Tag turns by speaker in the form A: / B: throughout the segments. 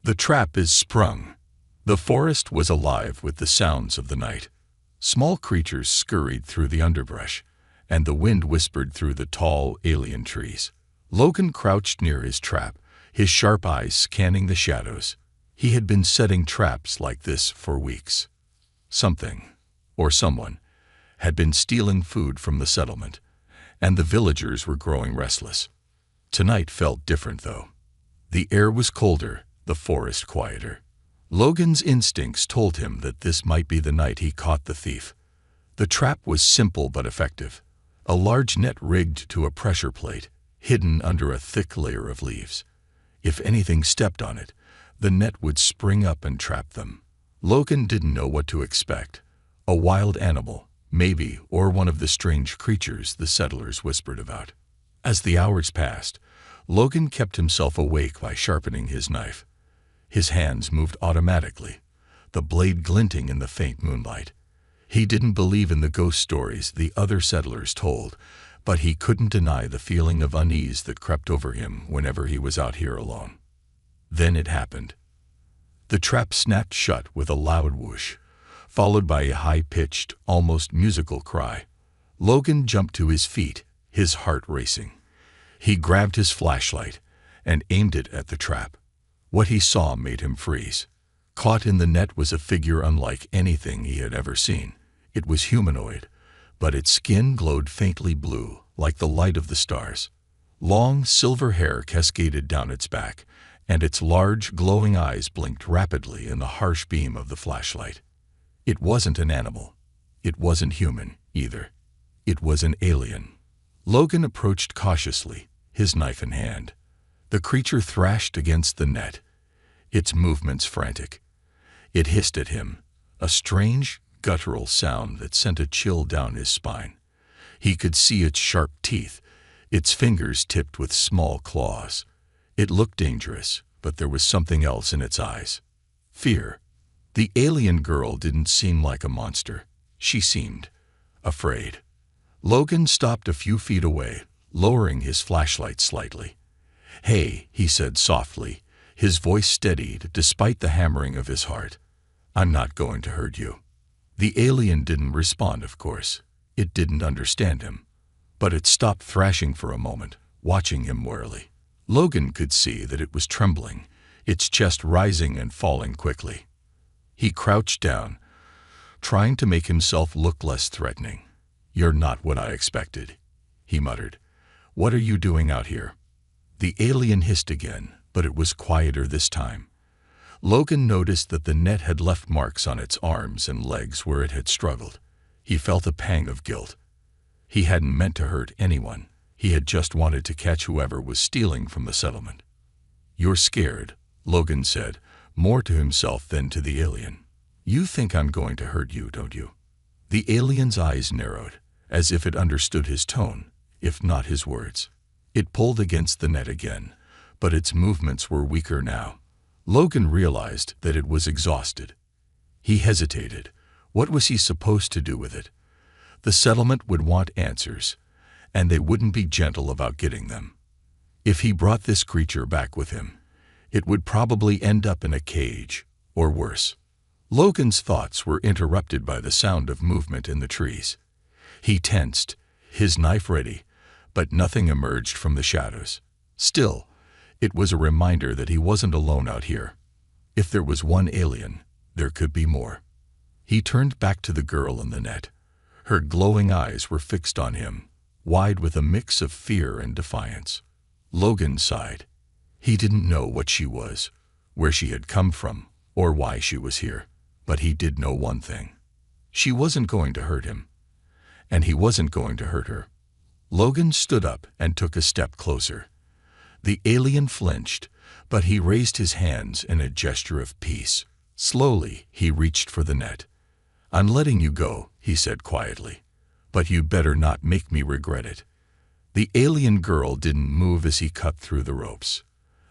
A: The trap is sprung. The forest was alive with the sounds of the night. Small creatures scurried through the underbrush, and the wind whispered through the tall alien trees. Logan crouched near his trap, his sharp eyes scanning the shadows. He had been setting traps like this for weeks. Something, or someone, had been stealing food from the settlement, and the villagers were growing restless. Tonight felt different, though. The air was colder, the forest quieter. Logan's instincts told him that this might be the night he caught the thief. The trap was simple but effective. A large net rigged to a pressure plate, hidden under a thick layer of leaves. If anything stepped on it, the net would spring up and trap them. Logan didn't know what to expect. A wild animal, maybe, or one of the strange creatures the settlers whispered about. As the hours passed, Logan kept himself awake by sharpening his knife. His hands moved automatically, the blade glinting in the faint moonlight. He didn't believe in the ghost stories the other settlers told, but he couldn't deny the feeling of unease that crept over him whenever he was out here alone. Then it happened. The trap snapped shut with a loud whoosh, followed by a high-pitched, almost musical cry. Logan jumped to his feet, his heart racing. He grabbed his flashlight and aimed it at the trap. What he saw made him freeze. Caught in the net was a figure unlike anything he had ever seen. It was humanoid, but its skin glowed faintly blue, like the light of the stars. Long, silver hair cascaded down its back, and its large, glowing eyes blinked rapidly in the harsh beam of the flashlight. It wasn't an animal. It wasn't human, either. It was an alien. Logan approached cautiously, his knife in hand. The creature thrashed against the net, its movements frantic. It hissed at him, a strange, guttural sound that sent a chill down his spine. He could see its sharp teeth, its fingers tipped with small claws. It looked dangerous, but there was something else in its eyes. Fear. The alien girl didn't seem like a monster. She seemed afraid. Logan stopped a few feet away, lowering his flashlight slightly. "Hey," he said softly, his voice steadied despite the hammering of his heart. "I'm not going to hurt you." The alien didn't respond, of course. It didn't understand him. But it stopped thrashing for a moment, watching him warily. Logan could see that it was trembling, its chest rising and falling quickly. He crouched down, trying to make himself look less threatening. "You're not what I expected," he muttered. "What are you doing out here?" The alien hissed again, but it was quieter this time. Logan noticed that the net had left marks on its arms and legs where it had struggled. He felt a pang of guilt. He hadn't meant to hurt anyone. He had just wanted to catch whoever was stealing from the settlement. "You're scared," Logan said, more to himself than to the alien. "You think I'm going to hurt you, don't you?" The alien's eyes narrowed, as if it understood his tone, if not his words. It pulled against the net again, but its movements were weaker now. Logan realized that it was exhausted. He hesitated. What was he supposed to do with it? The settlement would want answers, and they wouldn't be gentle about getting them. If he brought this creature back with him, it would probably end up in a cage, or worse. Logan's thoughts were interrupted by the sound of movement in the trees. He tensed, his knife ready, but nothing emerged from the shadows. Still, it was a reminder that he wasn't alone out here. If there was one alien, there could be more. He turned back to the girl in the net. Her glowing eyes were fixed on him, wide with a mix of fear and defiance. Logan sighed. He didn't know what she was, where she had come from, or why she was here. But he did know one thing. She wasn't going to hurt him, and he wasn't going to hurt her. Logan stood up and took a step closer. The alien flinched, but he raised his hands in a gesture of peace. Slowly, he reached for the net. "I'm letting you go," he said quietly, "but you better not make me regret it." The alien girl didn't move as he cut through the ropes.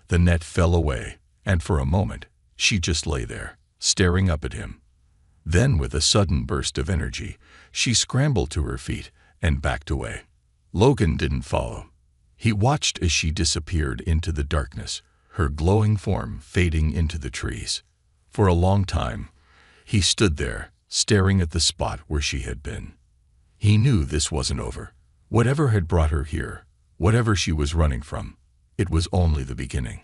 A: The net fell away, and for a moment, she just lay there, staring up at him. Then, with a sudden burst of energy, she scrambled to her feet and backed away. Logan didn't follow. He watched as she disappeared into the darkness, her glowing form fading into the trees. For a long time, he stood there, staring at the spot where she had been. He knew this wasn't over. Whatever had brought her here, whatever she was running from, it was only the beginning.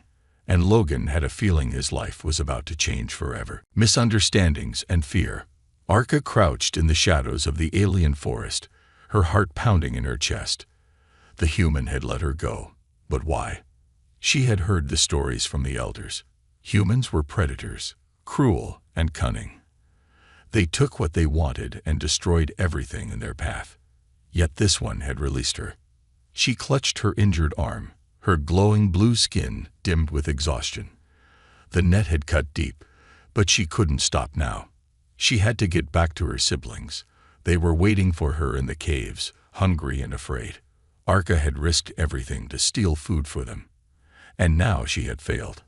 A: And Logan had a feeling his life was about to change forever. Misunderstandings and fear. Arca crouched in the shadows of the alien forest, her heart pounding in her chest. The human had let her go. But why? She had heard the stories from the elders. Humans were predators, cruel and cunning. They took what they wanted and destroyed everything in their path. Yet this one had released her. She clutched her injured arm, her glowing blue skin dimmed with exhaustion. The net had cut deep, but she couldn't stop now. She had to get back to her siblings. They were waiting for her in the caves, hungry and afraid. Arca had risked everything to steal food for them. And now she had failed.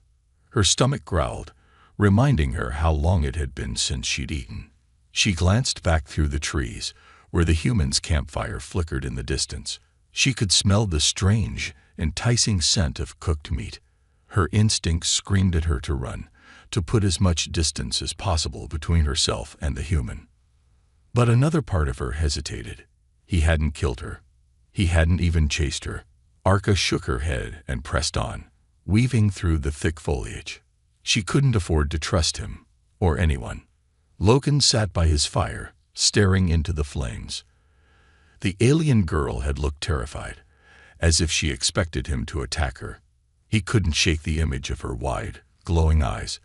A: Her stomach growled, reminding her how long it had been since she'd eaten. She glanced back through the trees, where the humans' campfire flickered in the distance. She could smell the strange, enticing scent of cooked meat. Her instincts screamed at her to run, to put as much distance as possible between herself and the human. But another part of her hesitated. He hadn't killed her. He hadn't even chased her. Arca shook her head and pressed on, weaving through the thick foliage. She couldn't afford to trust him, or anyone. Logan sat by his fire, staring into the flames. The alien girl had looked terrified, as if she expected him to attack her. He couldn't shake the image of her wide, glowing eyes,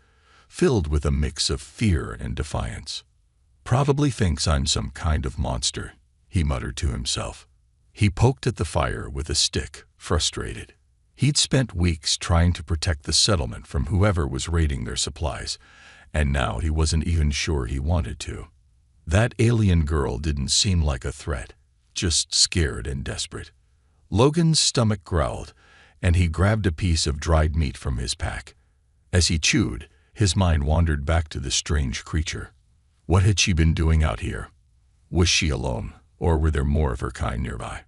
A: filled with a mix of fear and defiance. "Probably thinks I'm some kind of monster," he muttered to himself. He poked at the fire with a stick, frustrated. He'd spent weeks trying to protect the settlement from whoever was raiding their supplies, and now he wasn't even sure he wanted to. That alien girl didn't seem like a threat, just scared and desperate. Logan's stomach growled, and he grabbed a piece of dried meat from his pack. As he chewed, his mind wandered back to the strange creature. What had she been doing out here? Was she alone, or were there more of her kind nearby?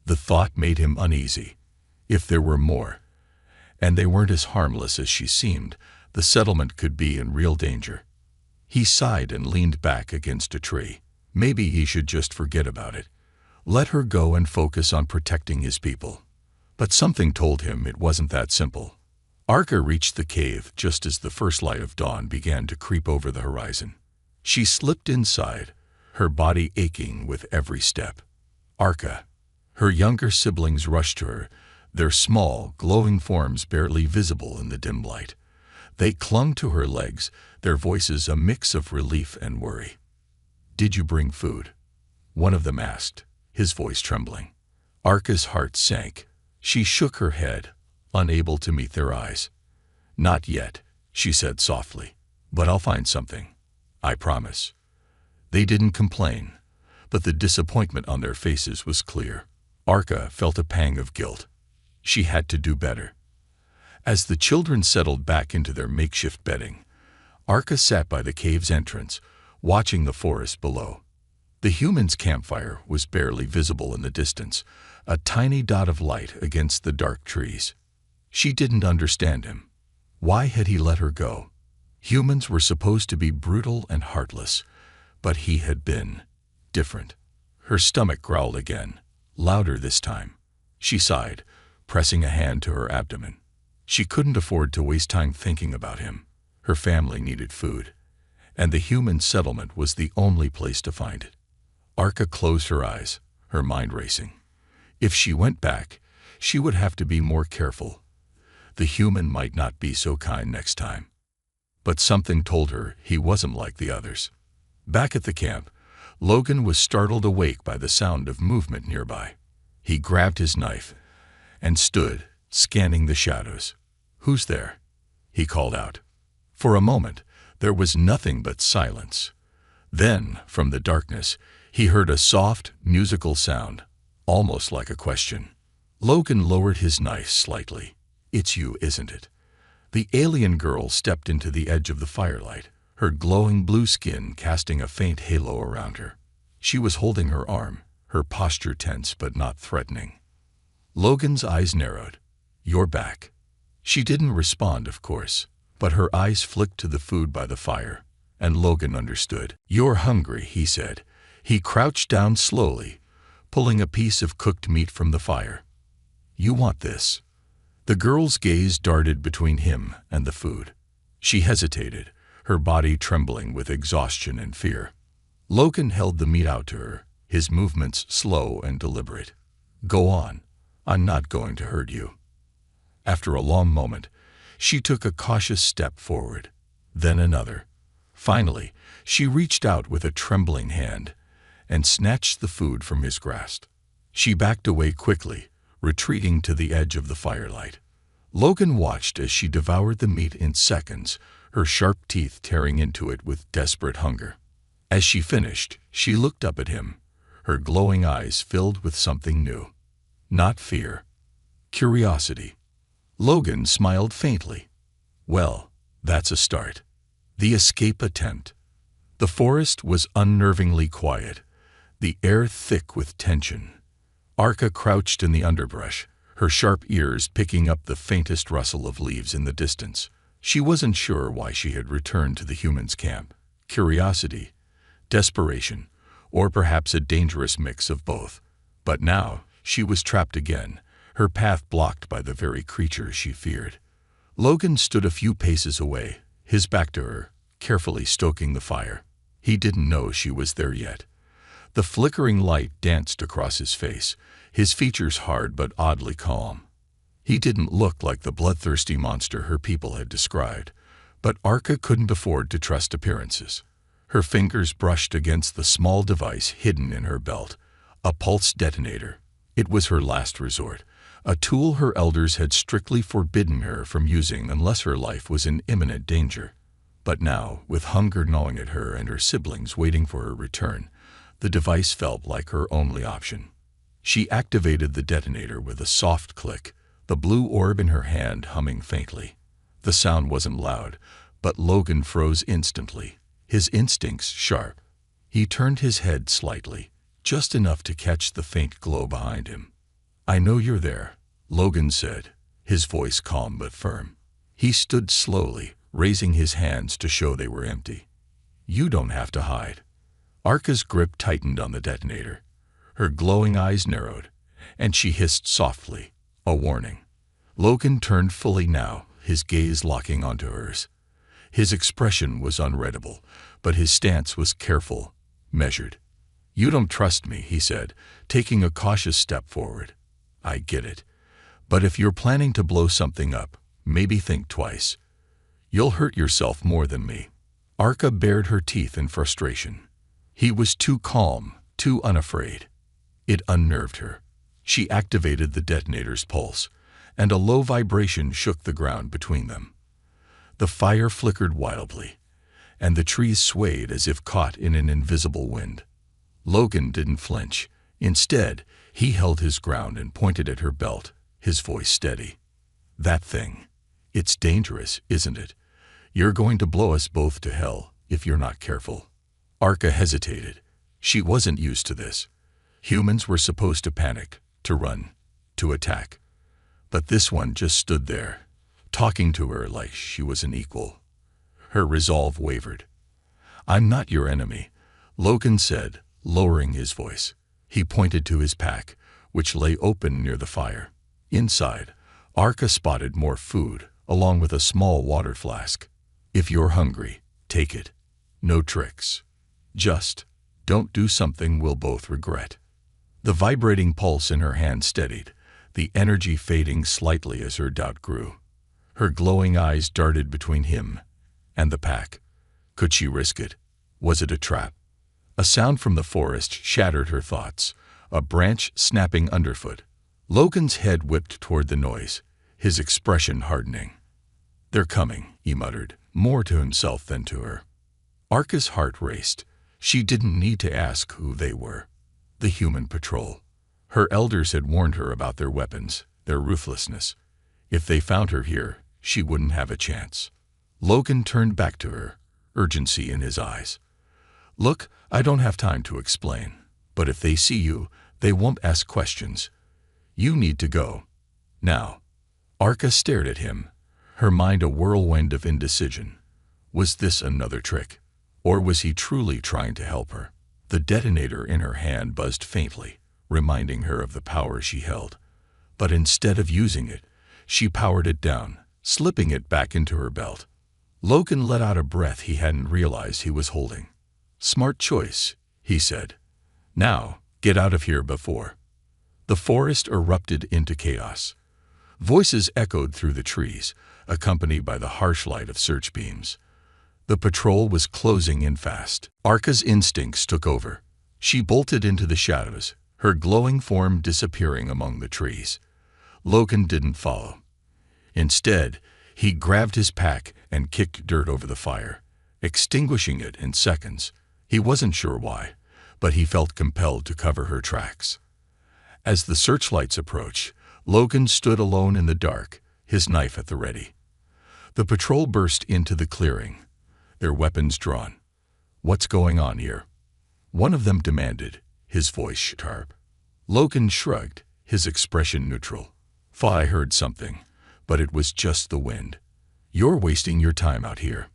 A: The thought made him uneasy. If there were more, and they weren't as harmless as she seemed, the settlement could be in real danger. He sighed and leaned back against a tree. Maybe he should just forget about it. Let her go and focus on protecting his people. But something told him it wasn't that simple. Arca reached the cave just as the first light of dawn began to creep over the horizon. She slipped inside, her body aching with every step. Arca. Her younger siblings rushed to her, their small, glowing forms barely visible in the dim light. They clung to her legs, their voices a mix of relief and worry. "Did you bring food?" one of them asked, his voice trembling. Arca's heart sank. She shook her head, unable to meet their eyes. "Not yet," she said softly, "but I'll find something. I promise." They didn't complain, but the disappointment on their faces was clear. Arca felt a pang of guilt. She had to do better. As the children settled back into their makeshift bedding, Arca sat by the cave's entrance, watching the forest below. The humans' campfire was barely visible in the distance, a tiny dot of light against the dark trees. She didn't understand him. Why had he let her go? Humans were supposed to be brutal and heartless, but he had been different. Her stomach growled again, louder this time. She sighed, pressing a hand to her abdomen. She couldn't afford to waste time thinking about him. Her family needed food, and the human settlement was the only place to find it. Arca closed her eyes, her mind racing. If she went back, she would have to be more careful. The human might not be so kind next time. But something told her he wasn't like the others. Back at the camp, Logan was startled awake by the sound of movement nearby. He grabbed his knife and stood, scanning the shadows. "Who's there?" he called out. For a moment, there was nothing but silence. Then, from the darkness, he heard a soft, musical sound, almost like a question. Logan lowered his knife slightly. "It's you, isn't it?" The alien girl stepped into the edge of the firelight, her glowing blue skin casting a faint halo around her. She was holding her arm, her posture tense but not threatening. Logan's eyes narrowed. "You're back." She didn't respond, of course, but her eyes flicked to the food by the fire, and Logan understood. "You're hungry," he said. He crouched down slowly, pulling a piece of cooked meat from the fire. "You want this?" The girl's gaze darted between him and the food. She hesitated, her body trembling with exhaustion and fear. Logan held the meat out to her, his movements slow and deliberate. "Go on. I'm not going to hurt you." After a long moment, she took a cautious step forward, then another. Finally, she reached out with a trembling hand and snatched the food from his grasp. She backed away quickly, retreating to the edge of the firelight. Logan watched as she devoured the meat in seconds, her sharp teeth tearing into it with desperate hunger. As she finished, she looked up at him, her glowing eyes filled with something new. Not fear. Curiosity. Logan smiled faintly. "Well, that's a start." The escape attempt. The forest was unnervingly quiet, the air thick with tension. Arca crouched in the underbrush, her sharp ears picking up the faintest rustle of leaves in the distance. She wasn't sure why she had returned to the humans' camp. Curiosity, desperation, or perhaps a dangerous mix of both. But now she was trapped again, her path blocked by the very creature she feared. Logan stood a few paces away, his back to her, carefully stoking the fire. He didn't know she was there yet. The flickering light danced across his face, his features hard but oddly calm. He didn't look like the bloodthirsty monster her people had described, but Arca couldn't afford to trust appearances. Her fingers brushed against the small device hidden in her belt, a pulse detonator. It was her last resort, a tool her elders had strictly forbidden her from using unless her life was in imminent danger. But now, with hunger gnawing at her and her siblings waiting for her return, the device felt like her only option. She activated the detonator with a soft click, the blue orb in her hand humming faintly. The sound wasn't loud, but Logan froze instantly, his instincts sharp. He turned his head slightly, just enough to catch the faint glow behind him. "I know you're there," Logan said, his voice calm but firm. He stood slowly, raising his hands to show they were empty. "You don't have to hide." Arca's grip tightened on the detonator. Her glowing eyes narrowed, and she hissed softly, a warning. Logan turned fully now, his gaze locking onto hers. His expression was unreadable, but his stance was careful, measured. "You don't trust me," he said, taking a cautious step forward. "I get it. But if you're planning to blow something up, maybe think twice. You'll hurt yourself more than me." Arca bared her teeth in frustration. He was too calm, too unafraid. It unnerved her. She activated the detonator's pulse, and a low vibration shook the ground between them. The fire flickered wildly, and the trees swayed as if caught in an invisible wind. Logan didn't flinch. Instead, he held his ground and pointed at her belt, his voice steady. "That thing. It's dangerous, isn't it? You're going to blow us both to hell if you're not careful." Arca hesitated. She wasn't used to this. Humans were supposed to panic, to run, to attack. But this one just stood there, talking to her like she was an equal. Her resolve wavered. "I'm not your enemy," Logan said, lowering his voice. He pointed to his pack, which lay open near the fire. Inside, Arca spotted more food, along with a small water flask. "If you're hungry, take it. No tricks. Just don't do something we'll both regret." The vibrating pulse in her hand steadied, the energy fading slightly as her doubt grew. Her glowing eyes darted between him and the pack. Could she risk it? Was it a trap? A sound from the forest shattered her thoughts, a branch snapping underfoot. Logan's head whipped toward the noise, his expression hardening. "They're coming," he muttered, more to himself than to her. Arca's heart raced. She didn't need to ask who they were. The human patrol. Her elders had warned her about their weapons, their ruthlessness. If they found her here, she wouldn't have a chance. Logan turned back to her, urgency in his eyes. "Look, I don't have time to explain, but if they see you, they won't ask questions. You need to go. Now." Arca stared at him, her mind a whirlwind of indecision. Was this another trick? Or was he truly trying to help her? The detonator in her hand buzzed faintly, reminding her of the power she held. But instead of using it, she powered it down, slipping it back into her belt. Logan let out a breath he hadn't realized he was holding. "Smart choice," he said. "Now, get out of here before." The forest erupted into chaos. Voices echoed through the trees, accompanied by the harsh light of search beams. The patrol was closing in fast. Arca's instincts took over. She bolted into the shadows, her glowing form disappearing among the trees. Logan didn't follow. Instead, he grabbed his pack and kicked dirt over the fire, extinguishing it in seconds. He wasn't sure why, but he felt compelled to cover her tracks. As the searchlights approached, Logan stood alone in the dark, his knife at the ready. The patrol burst into the clearing, their weapons drawn. "What's going on here?" one of them demanded, his voice sharp. Logan shrugged, his expression neutral. "Thought I heard something, but it was just the wind. You're wasting your time out here."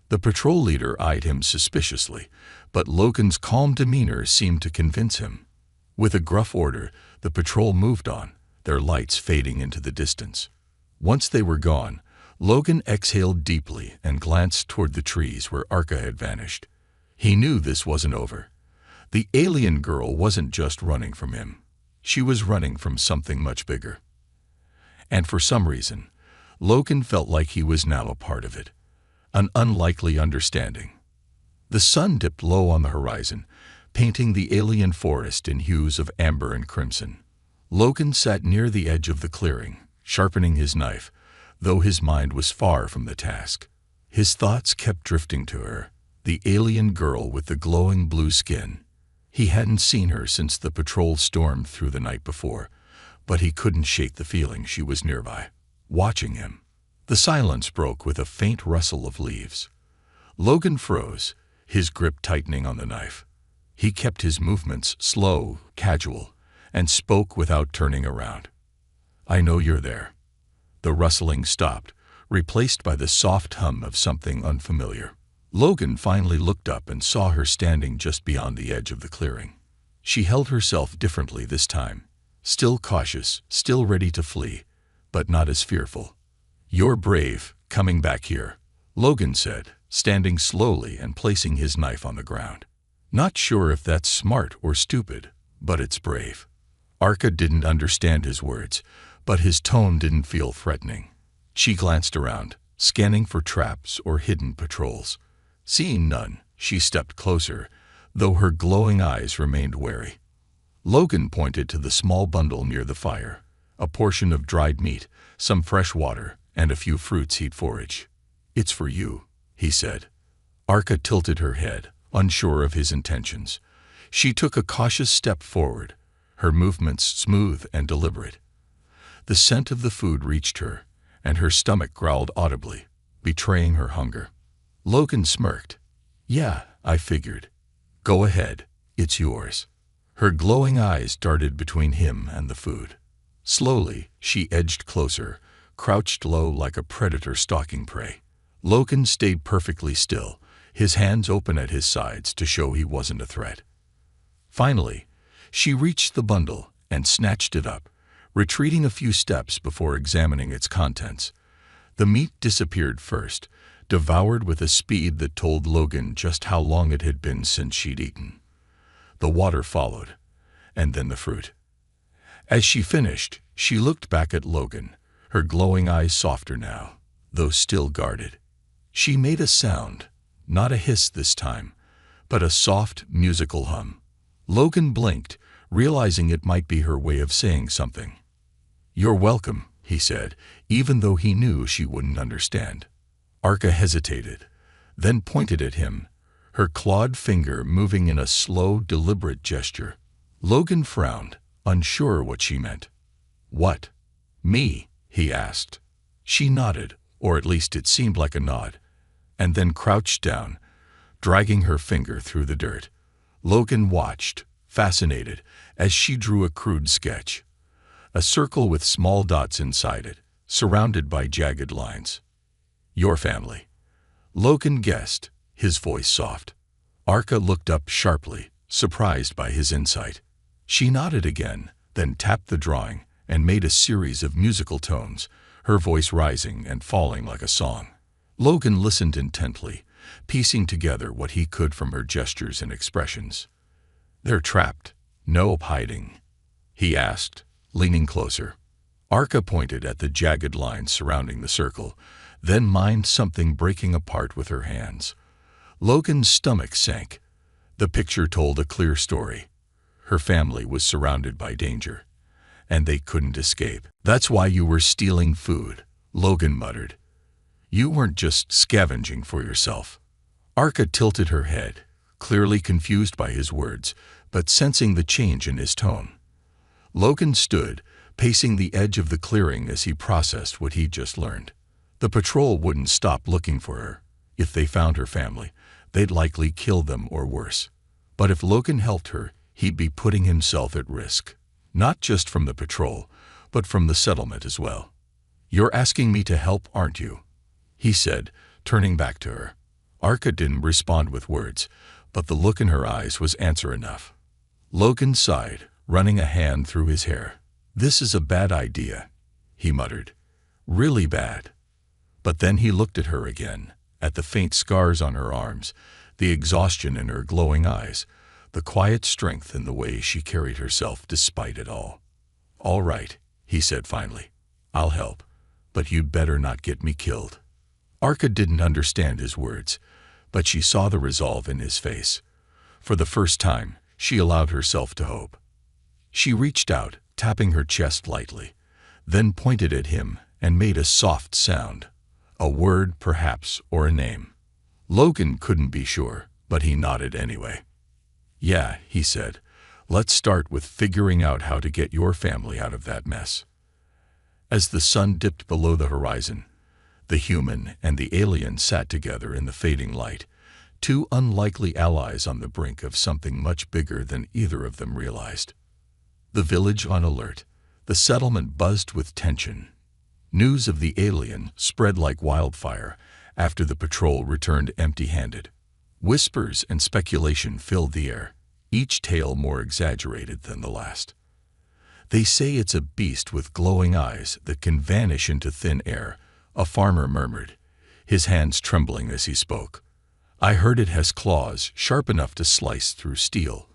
A: The patrol leader eyed him suspiciously, but Logan's calm demeanor seemed to convince him. With a gruff order, the patrol moved on, their lights fading into the distance. Once they were gone, Logan exhaled deeply and glanced toward the trees where Arca had vanished. He knew this wasn't over. The alien girl wasn't just running from him. She was running from something much bigger. And for some reason, Logan felt like he was now a part of it. An unlikely understanding. The sun dipped low on the horizon, painting the alien forest in hues of amber and crimson. Logan sat near the edge of the clearing, sharpening his knife, though his mind was far from the task. His thoughts kept drifting to her, the alien girl with the glowing blue skin. He hadn't seen her since the patrol stormed through the night before, but he couldn't shake the feeling she was nearby, watching him. The silence broke with a faint rustle of leaves. Logan froze, his grip tightening on the knife. He kept his movements slow, casual, and spoke without turning around. "I know you're there." The rustling stopped, replaced by the soft hum of something unfamiliar. Logan finally looked up and saw her standing just beyond the edge of the clearing. She held herself differently this time, still cautious, still ready to flee, but not as fearful. "You're brave, coming back here," Logan said, standing slowly and placing his knife on the ground. "Not sure if that's smart or stupid, but it's brave." Arca didn't understand his words, but his tone didn't feel threatening. She glanced around, scanning for traps or hidden patrols. Seeing none, she stepped closer, though her glowing eyes remained wary. Logan pointed to the small bundle near the fire, a portion of dried meat, some fresh water, and a few fruits he'd foraged. "It's for you," he said. Arca tilted her head, unsure of his intentions. She took a cautious step forward, her movements smooth and deliberate. The scent of the food reached her, and her stomach growled audibly, betraying her hunger. Logan smirked. "Yeah, I figured. Go ahead, it's yours." Her glowing eyes darted between him and the food. Slowly, she edged closer, crouched low like a predator stalking prey. Logan stayed perfectly still, his hands open at his sides to show he wasn't a threat. Finally, she reached the bundle and snatched it up, retreating a few steps before examining its contents. The meat disappeared first, devoured with a speed that told Logan just how long it had been since she'd eaten. The water followed, and then the fruit. As she finished, she looked back at Logan, her glowing eyes softer now, though still guarded. She made a sound, not a hiss this time, but a soft, musical hum. Logan blinked, realizing it might be her way of saying something. "You're welcome," he said, even though he knew she wouldn't understand. Arca hesitated, then pointed at him, her clawed finger moving in a slow, deliberate gesture. Logan frowned, unsure what she meant. "What? Me?" he asked. She nodded, or at least it seemed like a nod, and then crouched down, dragging her finger through the dirt. Logan watched, fascinated, as she drew a crude sketch. A circle with small dots inside it, surrounded by jagged lines. Your family. Logan guessed, his voice soft. Arka looked up sharply, surprised by his insight. She nodded again, then tapped the drawing and made a series of musical tones, her voice rising and falling like a song. Logan listened intently, piecing together what he could from her gestures and expressions. "They're trapped. No hiding?" he asked, leaning closer. Arka pointed at the jagged lines surrounding the circle, then mimed something breaking apart with her hands. Logan's stomach sank. The picture told a clear story. Her family was surrounded by danger, and they couldn't escape. "That's why you were stealing food," Logan muttered. "You weren't just scavenging for yourself." Arka tilted her head, clearly confused by his words, but sensing the change in his tone. Logan stood, pacing the edge of the clearing as he processed what he'd just learned. The patrol wouldn't stop looking for her. If they found her family, they'd likely kill them or worse. But if Logan helped her, he'd be putting himself at risk. Not just from the patrol, but from the settlement as well. "You're asking me to help, aren't you?" he said, turning back to her. Arka didn't respond with words, but the look in her eyes was answer enough. Logan sighed, running a hand through his hair. "This is a bad idea," he muttered. "Really bad." But then he looked at her again, at the faint scars on her arms, the exhaustion in her glowing eyes, the quiet strength in the way she carried herself despite it all. "All right," he said finally. "I'll help, but you'd better not get me killed." Arka didn't understand his words, but she saw the resolve in his face. For the first time, she allowed herself to hope. She reached out, tapping her chest lightly, then pointed at him and made a soft sound. A word, perhaps, or a name. Logan couldn't be sure, but he nodded anyway. "Yeah," he said, "let's start with figuring out how to get your family out of that mess." As the sun dipped below the horizon, the human and the alien sat together in the fading light, two unlikely allies on the brink of something much bigger than either of them realized. The village on alert, the settlement buzzed with tension. News of the alien spread like wildfire after the patrol returned empty-handed. Whispers and speculation filled the air, each tale more exaggerated than the last. "They say it's a beast with glowing eyes that can vanish into thin air," a farmer murmured, his hands trembling as he spoke. "I heard it has claws sharp enough to slice through steel,"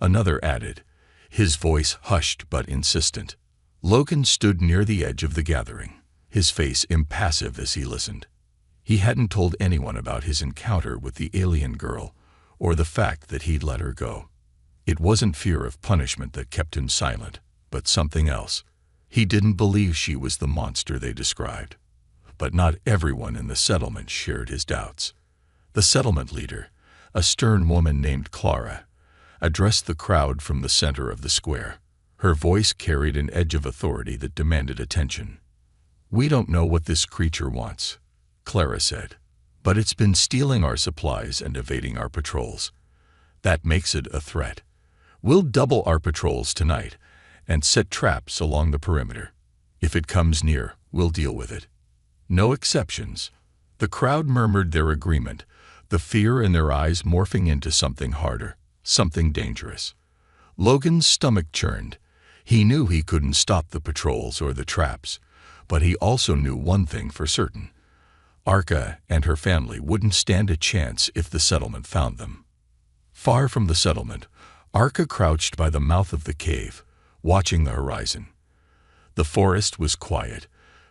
A: another added, his voice hushed but insistent. Logan stood near the edge of the gathering, his face impassive as he listened. He hadn't told anyone about his encounter with the alien girl or the fact that he'd let her go. It wasn't fear of punishment that kept him silent, but something else. He didn't believe she was the monster they described. But not everyone in the settlement shared his doubts. The settlement leader, a stern woman named Clara, addressed the crowd from the center of the square. Her voice carried an edge of authority that demanded attention. "We don't know what this creature wants," Clara said, "but it's been stealing our supplies and evading our patrols. That makes it a threat. We'll double our patrols tonight and set traps along the perimeter. If it comes near, we'll deal with it." No exceptions. The crowd murmured their agreement, the fear in their eyes morphing into something harder, something dangerous. Logan's stomach churned. He knew he couldn't stop the patrols or the traps, but he also knew one thing for certain. Arka and her family wouldn't stand a chance if the settlement found them. Far from the settlement, Arka crouched by the mouth of the cave, watching the horizon. The forest was quiet,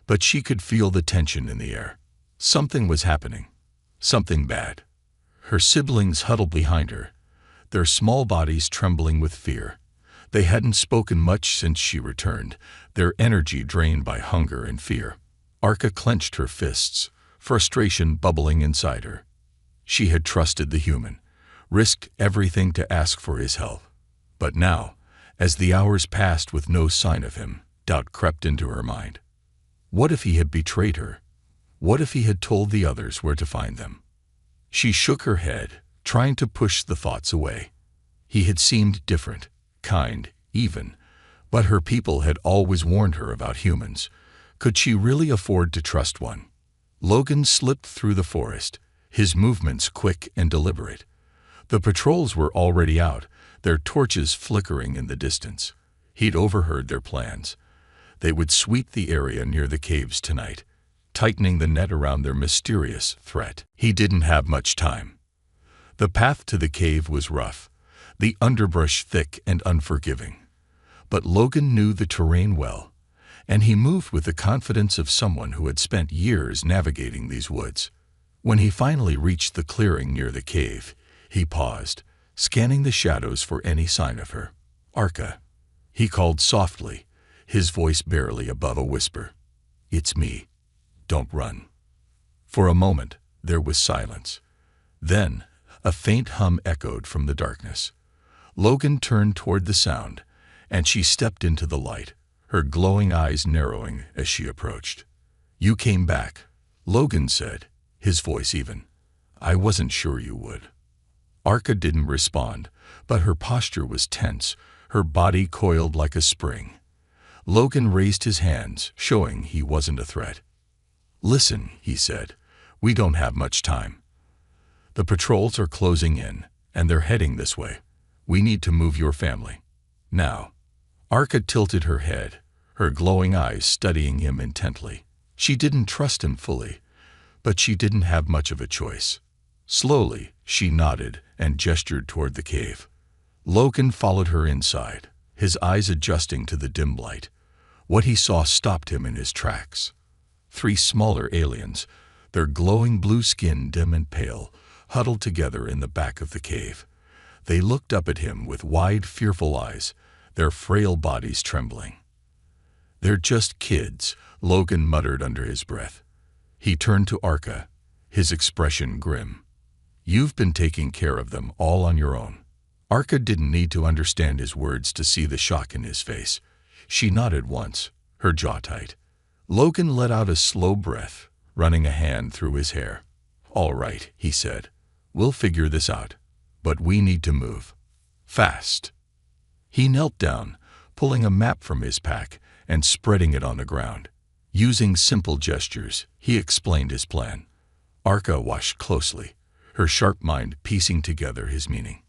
A: but she could feel the tension in the air. Something was happening. Something bad. Her siblings huddled behind her, their small bodies trembling with fear. They hadn't spoken much since she returned, their energy drained by hunger and fear. Arka clenched her fists, frustration bubbling inside her. She had trusted the human, risked everything to ask for his help. But now, as the hours passed with no sign of him, doubt crept into her mind. What if he had betrayed her? What if he had told the others where to find them? She shook her head, trying to push the thoughts away. He had seemed different, kind, even, but her people had always warned her about humans, Could she really afford to trust one? Logan slipped through the forest, his movements quick and deliberate. The patrols were already out, their torches flickering in the distance. He'd overheard their plans. They would sweep the area near the caves tonight, tightening the net around their mysterious threat. He didn't have much time. The path to the cave was rough, the underbrush thick and unforgiving. But Logan knew the terrain well, and he moved with the confidence of someone who had spent years navigating these woods. When he finally reached the clearing near the cave, he paused, scanning the shadows for any sign of her. "Arca," he called softly, his voice barely above a whisper. "It's me. Don't run." For a moment, there was silence. Then, a faint hum echoed from the darkness. Logan turned toward the sound, and she stepped into the light, her glowing eyes narrowing as she approached. "You came back," Logan said, his voice even. "I wasn't sure you would." Arca didn't respond, but her posture was tense, her body coiled like a spring. Logan raised his hands, showing he wasn't a threat. "Listen," he said, "we don't have much time. The patrols are closing in, and they're heading this way. We need to move your family. Now." Arca tilted her head, her glowing eyes studying him intently. She didn't trust him fully, but she didn't have much of a choice. Slowly, she nodded and gestured toward the cave. Logan followed her inside, his eyes adjusting to the dim light. What he saw stopped him in his tracks. 3 smaller aliens, their glowing blue skin dim and pale, huddled together in the back of the cave. They looked up at him with wide, fearful eyes, their frail bodies trembling. "They're just kids," Logan muttered under his breath. He turned to Arca, his expression grim. "You've been taking care of them all on your own." Arca didn't need to understand his words to see the shock in his face. She nodded once, her jaw tight. Logan let out a slow breath, running a hand through his hair. "All right," he said. "We'll figure this out. But we need to move. Fast." He knelt down, pulling a map from his pack and spreading it on the ground. Using simple gestures, he explained his plan. Arca watched closely, her sharp mind piecing together his meaning.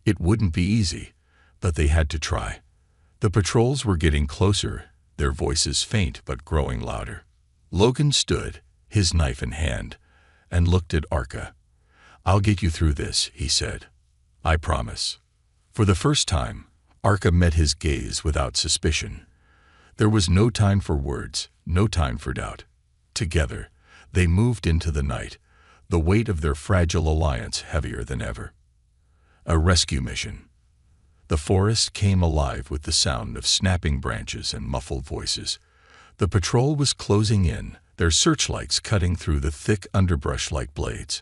A: It wouldn't be easy, but they had to try. The patrols were getting closer, their voices faint but growing louder. Logan stood, his knife in hand, and looked at Arca. "I'll get you through this," he said. "I promise." For the first time, Arca met his gaze without suspicion. There was no time for words, no time for doubt. Together, they moved into the night, the weight of their fragile alliance heavier than ever. A rescue mission. The forest came alive with the sound of snapping branches and muffled voices. The patrol was closing in, their searchlights cutting through the thick underbrush like blades.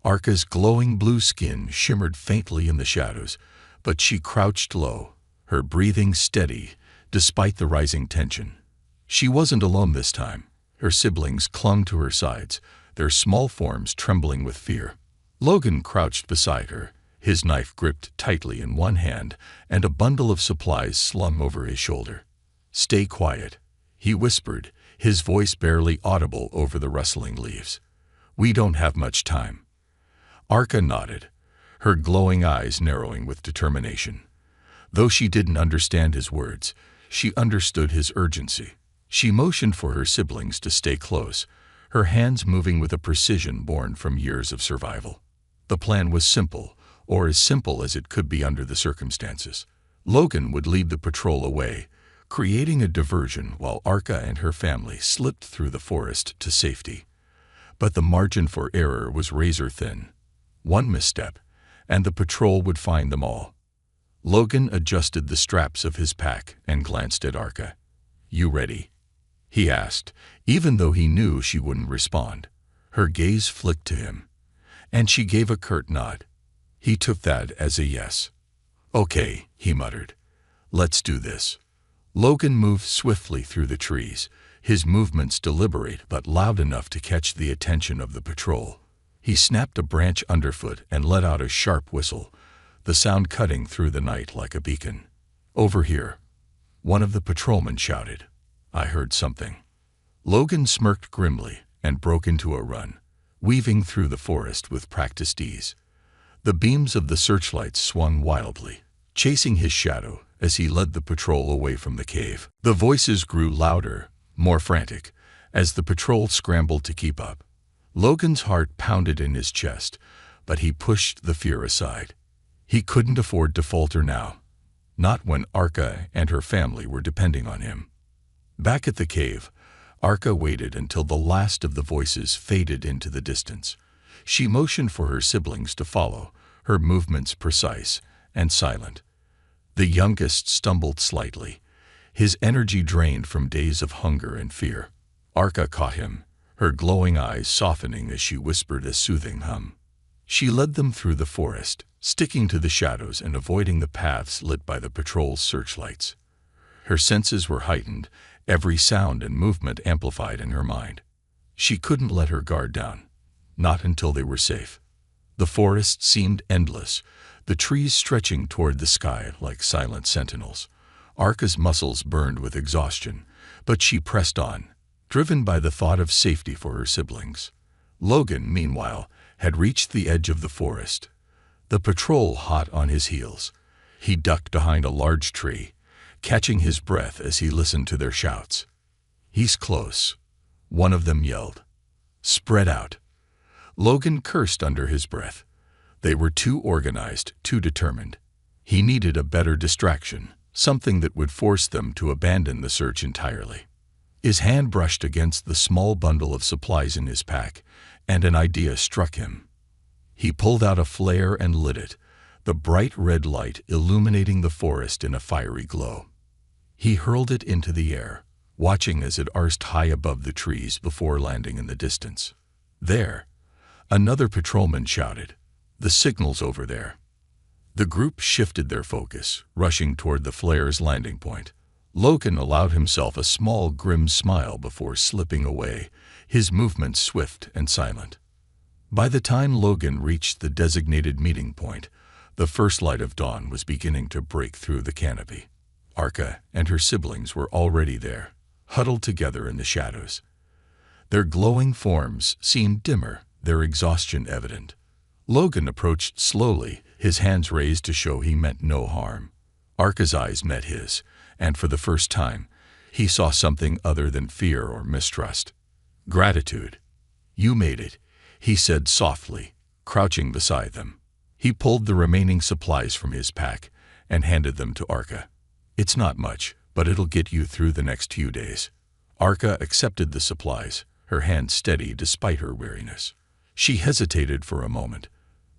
A: Arca's glowing blue skin shimmered faintly in the shadows, but she crouched low, her breathing steady despite the rising tension. She wasn't alone this time. Her siblings clung to her sides, their small forms trembling with fear. Logan crouched beside her, his knife gripped tightly in one hand and a bundle of supplies slung over his shoulder. "Stay quiet," he whispered, his voice barely audible over the rustling leaves. "We don't have much time." Arca nodded, her glowing eyes narrowing with determination. Though she didn't understand his words, she understood his urgency. She motioned for her siblings to stay close, her hands moving with a precision born from years of survival. The plan was simple, or as simple as it could be under the circumstances. Logan would lead the patrol away, creating a diversion while Arca and her family slipped through the forest to safety. But the margin for error was razor thin. One misstep, and the patrol would find them all. Logan adjusted the straps of his pack and glanced at Arca. "You ready?" he asked, even though he knew she wouldn't respond. Her gaze flicked to him, and she gave a curt nod. He took that as a yes. "Okay," he muttered. "Let's do this." Logan moved swiftly through the trees, his movements deliberate but loud enough to catch the attention of the patrol. He snapped a branch underfoot and let out a sharp whistle, the sound cutting through the night like a beacon. "Over here," one of the patrolmen shouted. "I heard something." Logan smirked grimly and broke into a run, weaving through the forest with practiced ease. The beams of the searchlights swung wildly, chasing his shadow as he led the patrol away from the cave. The voices grew louder, more frantic, as the patrol scrambled to keep up. Logan's heart pounded in his chest, but he pushed the fear aside. He couldn't afford to falter now, not when Arka and her family were depending on him. Back at the cave, Arka waited until the last of the voices faded into the distance. She motioned for her siblings to follow, her movements precise and silent. The youngest stumbled slightly, his energy drained from days of hunger and fear. Arka caught him, her glowing eyes softening as she whispered a soothing hum. She led them through the forest, sticking to the shadows and avoiding the paths lit by the patrol's searchlights. Her senses were heightened, every sound and movement amplified in her mind. She couldn't let her guard down, not until they were safe. The forest seemed endless, the trees stretching toward the sky like silent sentinels. Arka's muscles burned with exhaustion, but she pressed on, driven by the thought of safety for her siblings. Logan, meanwhile, had reached the edge of the forest, the patrol hot on his heels. He ducked behind a large tree, catching his breath as he listened to their shouts. "He's close," one of them yelled. "Spread out." Logan cursed under his breath. They were too organized, too determined. He needed a better distraction, something that would force them to abandon the search entirely. His hand brushed against the small bundle of supplies in his pack, and an idea struck him. He pulled out a flare and lit it, the bright red light illuminating the forest in a fiery glow. He hurled it into the air, watching as it arced high above the trees before landing in the distance. "There!" Another patrolman shouted. "The signal's over there." The group shifted their focus, rushing toward the flare's landing point. Logan allowed himself a small, grim smile before slipping away, his movements swift and silent. By the time Logan reached the designated meeting point, the first light of dawn was beginning to break through the canopy. Arka and her siblings were already there, huddled together in the shadows. Their glowing forms seemed dimmer, their exhaustion evident. Logan approached slowly, his hands raised to show he meant no harm. Arka's eyes met his, and for the first time, he saw something other than fear or mistrust. "Gratitude. You made it," he said softly, crouching beside them. He pulled the remaining supplies from his pack and handed them to Arka. "It's not much, but it'll get you through the next few days." Arka accepted the supplies, her hand steady despite her weariness. She hesitated for a moment,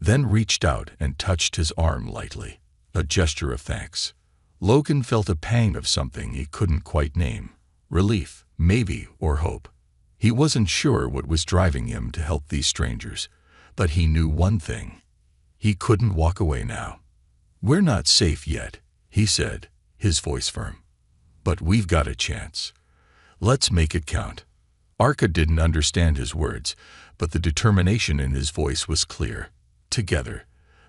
A: then reached out and touched his arm lightly, a gesture of thanks. Logan felt a pang of something he couldn't quite name, relief, maybe, or hope. He wasn't sure what was driving him to help these strangers, but he knew one thing. He couldn't walk away now. "We're not safe yet," he said, his voice firm. "But we've got a chance. Let's make it count." Arka didn't understand his words, but the determination in his voice was clear. Together,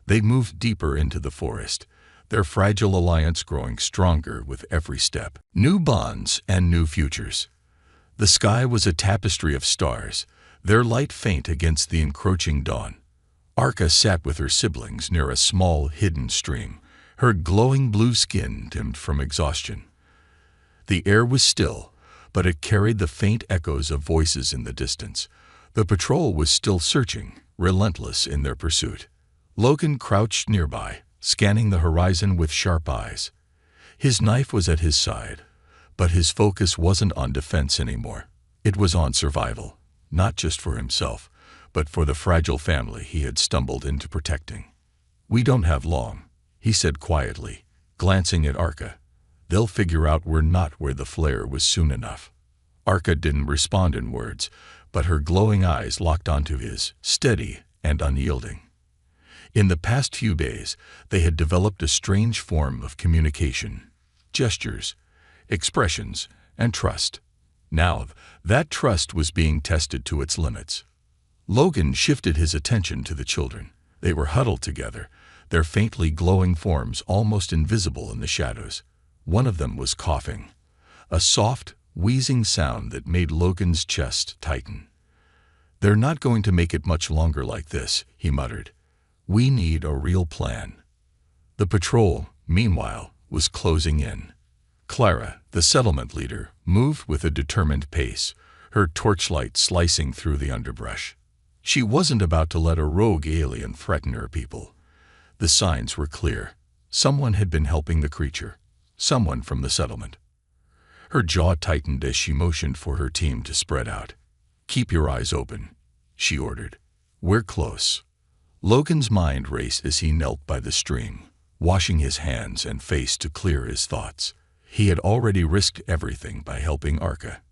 A: they moved deeper into the forest, their fragile alliance growing stronger with every step. New bonds and new futures. The sky was a tapestry of stars, their light faint against the encroaching dawn. Arka sat with her siblings near a small, hidden stream, her glowing blue skin dimmed from exhaustion. The air was still, but it carried the faint echoes of voices in the distance. The patrol was still searching, relentless in their pursuit. Logan crouched nearby, scanning the horizon with sharp eyes. His knife was at his side, but his focus wasn't on defense anymore. It was on survival, not just for himself, but for the fragile family he had stumbled into protecting. "We don't have long," he said quietly, glancing at Arka. "They'll figure out we're not where the flare was soon enough." Arka didn't respond in words, but her glowing eyes locked onto his, steady and unyielding. In the past few days, they had developed a strange form of communication, gestures, expressions, and trust. Now, that trust was being tested to its limits. Logan shifted his attention to the children. They were huddled together, their faintly glowing forms almost invisible in the shadows. One of them was coughing, a soft, wheezing sound that made Logan's chest tighten. "They're not going to make it much longer like this," he muttered. "We need a real plan." The patrol, meanwhile, was closing in. Clara, the settlement leader, moved with a determined pace, her torchlight slicing through the underbrush. She wasn't about to let a rogue alien threaten her people. The signs were clear. Someone had been helping the creature. Someone from the settlement. Her jaw tightened as she motioned for her team to spread out. "Keep your eyes open," she ordered. "We're close." Logan's mind raced as he knelt by the stream, washing his hands and face to clear his thoughts. He had already risked everything by helping Arca.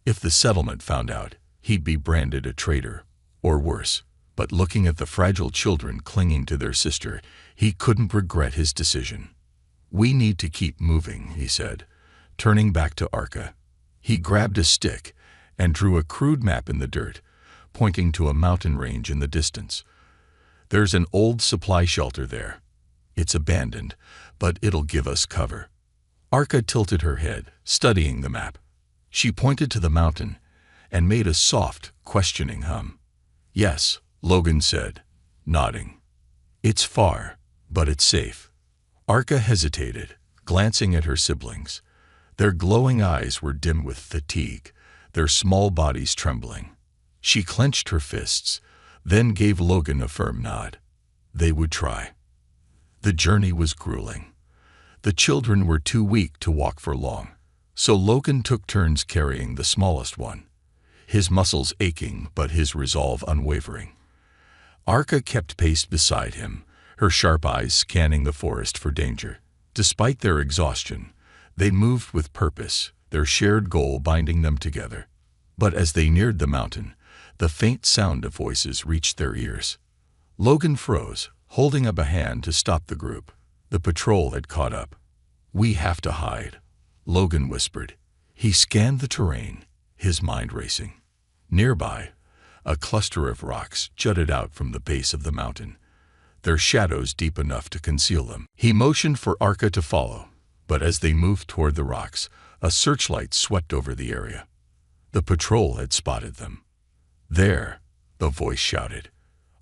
A: If the settlement found out, he'd be branded a traitor, or worse. But looking at the fragile children clinging to their sister, he couldn't regret his decision. "We need to keep moving," he said, turning back to Arca. He grabbed a stick and drew a crude map in the dirt, pointing to a mountain range in the distance. "There's an old supply shelter there. It's abandoned, but it'll give us cover." Arca tilted her head, studying the map. She pointed to the mountain and made a soft, questioning hum. "Yes," Logan said, nodding. "It's far, but it's safe." Arca hesitated, glancing at her siblings. Their glowing eyes were dim with fatigue, their small bodies trembling. She clenched her fists, then gave Logan a firm nod. They would try. The journey was grueling. The children were too weak to walk for long, so Logan took turns carrying the smallest one, his muscles aching but his resolve unwavering. Arca kept pace beside him, her sharp eyes scanning the forest for danger. Despite their exhaustion, they moved with purpose, their shared goal binding them together. But as they neared the mountain, the faint sound of voices reached their ears. Logan froze, holding up a hand to stop the group. The patrol had caught up. "We have to hide," Logan whispered. He scanned the terrain, his mind racing. Nearby, a cluster of rocks jutted out from the base of the mountain, their shadows deep enough to conceal them. He motioned for Arca to follow, but as they moved toward the rocks, a searchlight swept over the area. The patrol had spotted them. "There," the voice shouted.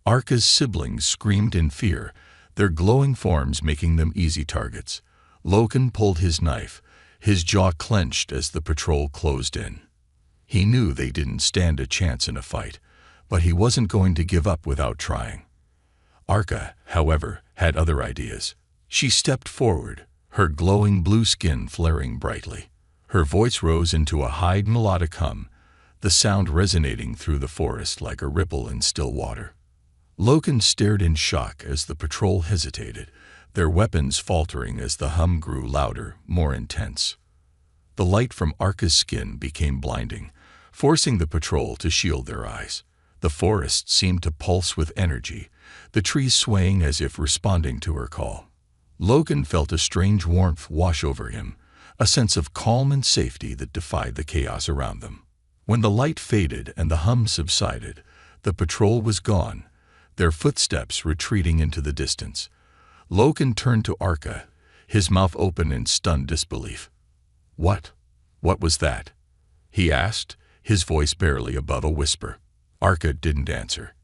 A: Arca's siblings screamed in fear, their glowing forms making them easy targets. Logan pulled his knife, his jaw clenched as the patrol closed in. He knew they didn't stand a chance in a fight, but he wasn't going to give up without trying. Arca, however, had other ideas. She stepped forward, her glowing blue skin flaring brightly. Her voice rose into a high melodic hum, the sound resonating through the forest like a ripple in still water. Logan stared in shock as the patrol hesitated, their weapons faltering as the hum grew louder, more intense. The light from Arca's skin became blinding, forcing the patrol to shield their eyes. The forest seemed to pulse with energy, the trees swaying as if responding to her call. Logan felt a strange warmth wash over him, a sense of calm and safety that defied the chaos around them. When the light faded and the hum subsided, the patrol was gone, their footsteps retreating into the distance. Logan turned to Arca, his mouth open in stunned disbelief. What was that?" he asked, his voice barely above a whisper. Arca didn't answer.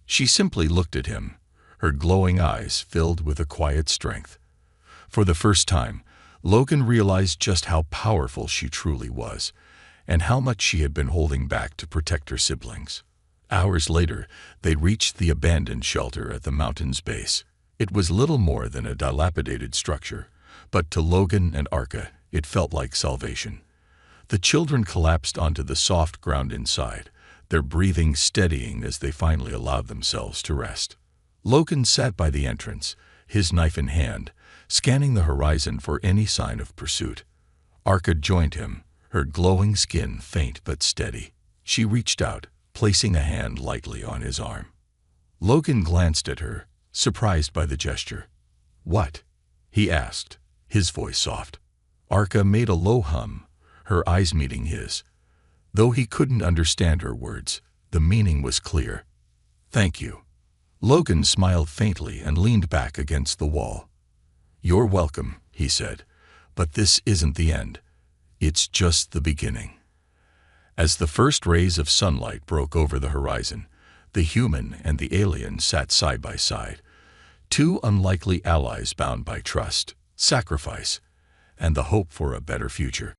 A: She simply looked at him, her glowing eyes filled with a quiet strength. For the first time, Logan realized just how powerful she truly was, and how much she had been holding back to protect her siblings. Hours later, they reached the abandoned shelter at the mountain's base. It was little more than a dilapidated structure, but to Logan and Arca, it felt like salvation. The children collapsed onto the soft ground inside, their breathing steadying as they finally allowed themselves to rest. Logan sat by the entrance, his knife in hand, scanning the horizon for any sign of pursuit. Arca joined him, her glowing skin faint but steady. She reached out, placing a hand lightly on his arm. Logan glanced at her, surprised by the gesture. "What?" he asked, his voice soft. Arca made a low hum, her eyes meeting his. Though he couldn't understand her words, the meaning was clear. "Thank you." Logan smiled faintly and leaned back against the wall. "You're welcome," he said, "but this isn't the end. It's just the beginning." As the first rays of sunlight broke over the horizon, the human and the alien sat side by side, two unlikely allies bound by trust, sacrifice, and the hope for a better future.